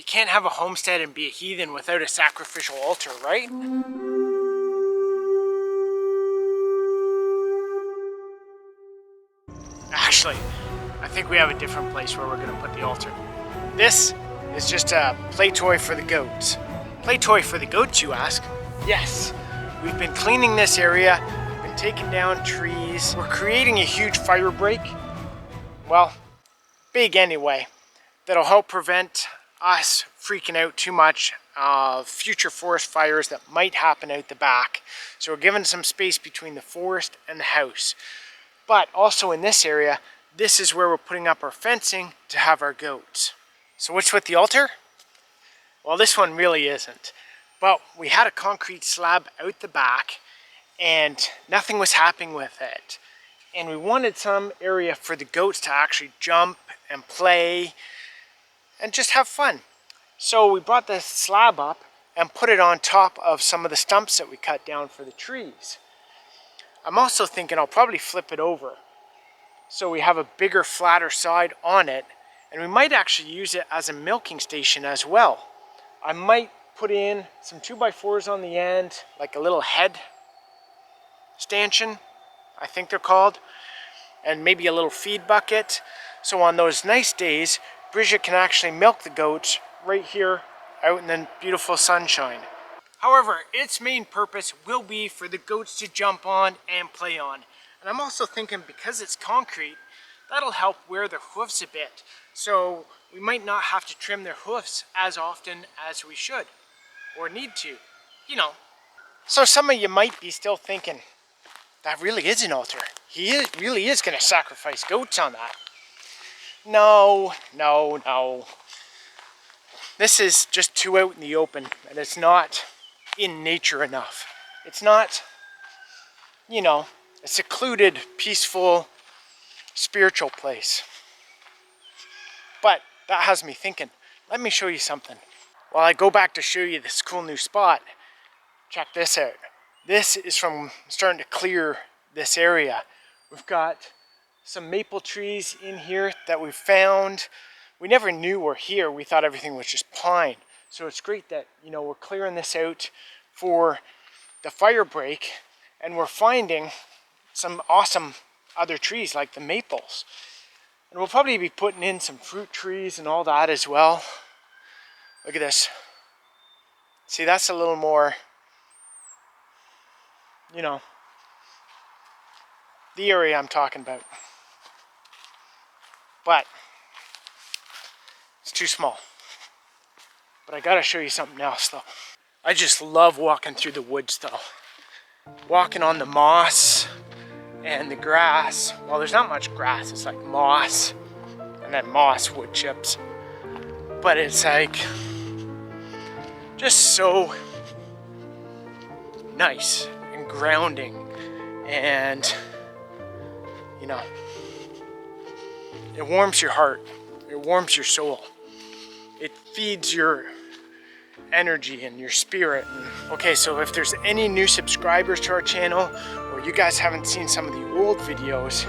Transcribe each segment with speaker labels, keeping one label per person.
Speaker 1: You can't have a homestead and be a heathen without a sacrificial altar, right? Actually, I think we have a different place where we're going to put the altar. This is just a play toy for the goats. Play toy for the goats, you ask? Yes. We've been cleaning this area, we've been taking down trees. We're creating a huge fire break. Well, big anyway. That'll help prevent us freaking out too much of future forest fires that might happen out the back. So we're giving some space between the forest and the house. But also in this area, this is where we're putting up our fencing to have our goats. So what's with the altar? Well, this one really isn't. But we had a concrete slab out the back and nothing was happening with it. And we wanted some area for the goats to actually jump and play and just have fun. So we brought the slab up and put it on top of some of the stumps that we cut down for the trees. I'm also thinking I'll probably flip it over so we have a bigger, flatter side on it, and we might actually use it as a milking station as well. I might put in some 2x4s on the end, like a little head stanchion, I think they're called, and maybe a little feed bucket. So on those nice days, Bridget can actually milk the goats right here out in the beautiful sunshine. However, its main purpose will be for the goats to jump on and play on. And I'm also thinking because it's concrete, that'll help wear their hoofs a bit. So we might not have to trim their hoofs as often as we should or need to, you know. So some of you might be still thinking, that really is an altar. Really is going to sacrifice goats on that. No, no, no. This is just too out in the open, and it's not in nature enough. It's not, you know, a secluded, peaceful, spiritual place. But that has me thinking, let me show you something. While I go back to show you this cool new spot, check this out. This is from starting to clear this area. We've got some maple trees in here that we found. We never knew were here. We thought everything was just pine. So it's great that, you know, we're clearing this out for the fire break, and we're finding some awesome other trees like the maples. And we'll probably be putting in some fruit trees and all that as well. Look at this. See, that's a little more, you know, the area I'm talking about. But it's too small. But I gotta show you something else though. I just love walking through the woods though. Walking on the moss and the grass. Well, there's not much grass, it's like moss. And then moss wood chips. But it's like just so nice and grounding, and you know, it warms your heart, it warms your soul, it feeds your energy and your spirit. And, okay, so if there's any new subscribers to our channel, or you guys haven't seen some of the old videos,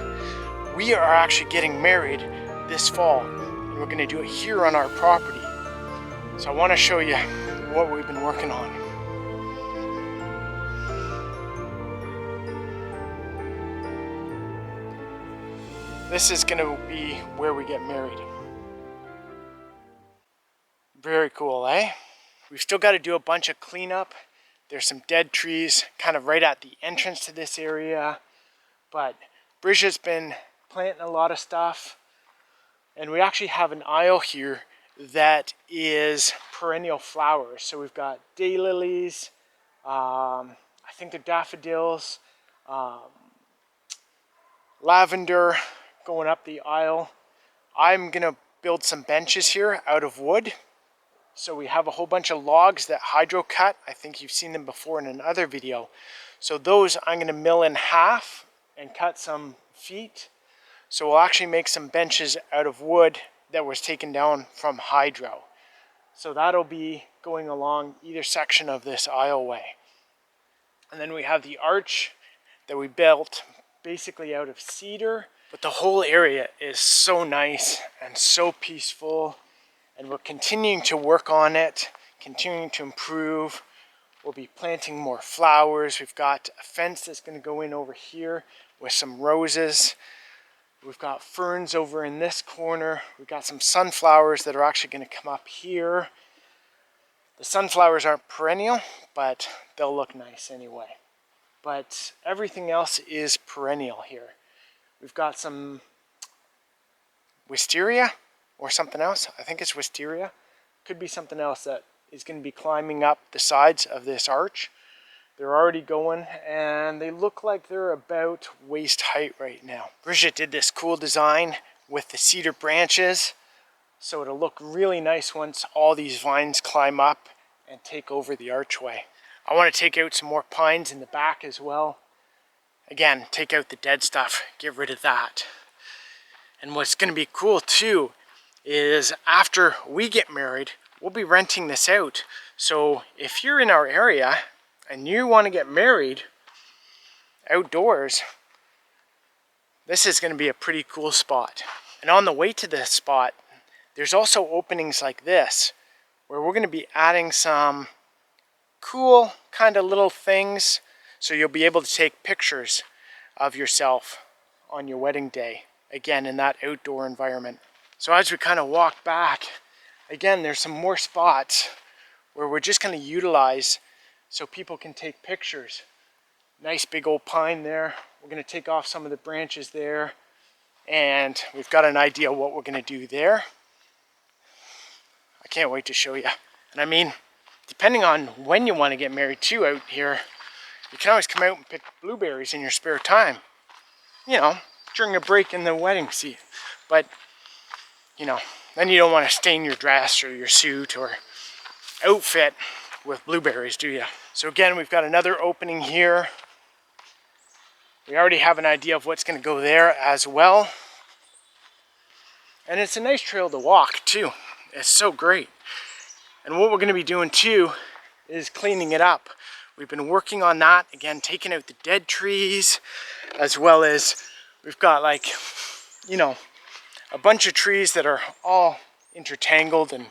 Speaker 1: we are actually getting married this fall, and we're going to do it here on our property. So I want to show you what we've been working on. This is going to be where we get married. Very cool, eh? We've still got to do a bunch of cleanup. There's some dead trees kind of right at the entrance to this area. But Bridget's been planting a lot of stuff. And we actually have an aisle here that is perennial flowers. So we've got daylilies, I think they're daffodils, lavender going up the aisle. I'm gonna build some benches here out of wood. So we have a whole bunch of logs that hydro cut. I think you've seen them before in another video. So those I'm gonna mill in half and cut some feet. So we'll actually make some benches out of wood that was taken down from hydro. So that'll be going along either section of this aisleway. And then we have the arch that we built basically out of cedar. But the whole area is so nice and so peaceful and we're continuing to work on it, continuing to improve. We'll be planting more flowers. We've got a fence that's going to go in over here with some roses. We've got ferns over in this corner. We've got some sunflowers that are actually going to come up here. The sunflowers aren't perennial, but they'll look nice anyway. But everything else is perennial here. We've got some wisteria or something else. I think it's wisteria. Could be something else that is going to be climbing up the sides of this arch. They're already going, and they look like they're about waist height right now. Bridget did this cool design with the cedar branches, so it'll look really nice once all these vines climb up and take over the archway. I want to take out some more pines in the back as well. Again, take out the dead stuff, get rid of that. And what's going to be cool too is after we get married, we'll be renting this out. So if you're in our area and you want to get married outdoors, this is going to be a pretty cool spot. And on the way to this spot, there's also openings like this, where we're going to be adding some cool kind of little things, so you'll be able to take pictures of yourself on your wedding day, again in that outdoor environment. So as we kind of walk back, again, there's some more spots where we're just going to utilize so people can take pictures. Nice big old pine there. We're going to take off some of the branches there, and we've got an idea what we're going to do there. I can't wait to show you. And I mean, depending on when you want to get married too out here, you can always come out and pick blueberries in your spare time. You know, during a break in the wedding seat. But, you know, then you don't want to stain your dress or your suit or outfit with blueberries, do you? So again, we've got another opening here. We already have an idea of what's going to go there as well. And it's a nice trail to walk too. It's so great. And what we're going to be doing too is cleaning it up. We've been working on that, again, taking out the dead trees, as well as we've got, like, you know, a bunch of trees that are all intertangled and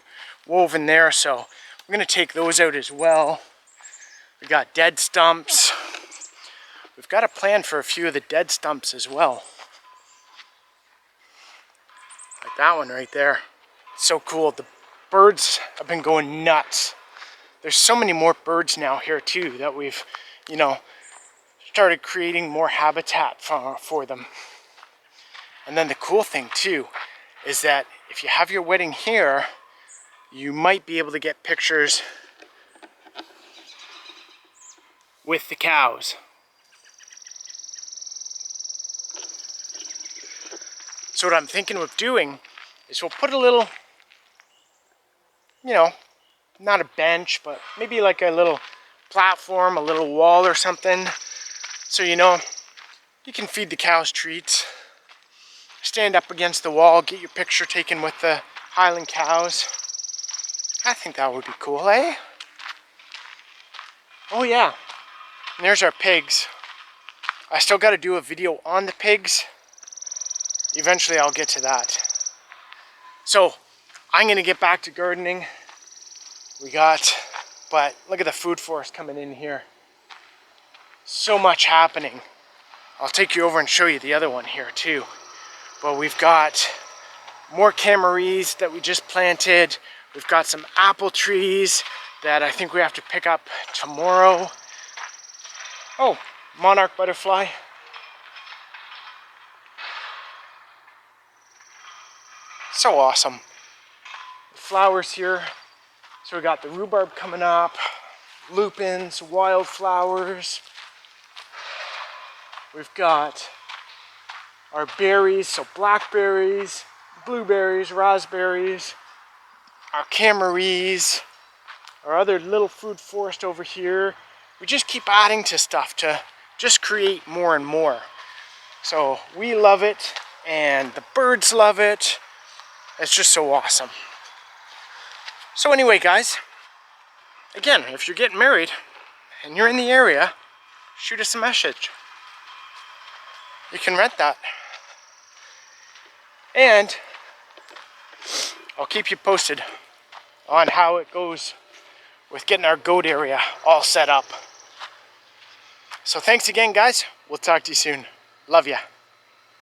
Speaker 1: woven there, so we're going to take those out as well. We got dead stumps. We've got a plan for a few of the dead stumps as well. Like that one right there. It's so cool. The birds have been going nuts. There's so many more birds now here too that we've, you know, started creating more habitat for them. And then the cool thing too is that if you have your wedding here, you might be able to get pictures with the cows. So what I'm thinking of doing is we'll put a little, you know, not a bench, but maybe like a little platform, a little wall or something. So, you know, you can feed the cows treats. Stand up against the wall, get your picture taken with the Highland cows. I think that would be cool, eh? Oh yeah, and there's our pigs. I still got to do a video on the pigs. Eventually I'll get to that. So I'm going to get back to gardening. But look at the food forest coming in here. So much happening. I'll take you over and show you the other one here too. But we've got more camarees that we just planted. We've got some apple trees that I think we have to pick up tomorrow. Oh, monarch butterfly. So awesome. Flowers here. So we got the rhubarb coming up, lupins, wildflowers. We've got our berries, so blackberries, blueberries, raspberries, our camarees, our other little food forest over here. We just keep adding to stuff to just create more and more. So we love it, and the birds love it. It's just so awesome. So anyway, guys, again, if you're getting married and you're in the area, shoot us a message. You can rent that. And I'll keep you posted on how it goes with getting our goat area all set up. So thanks again, guys. We'll talk to you soon. Love ya.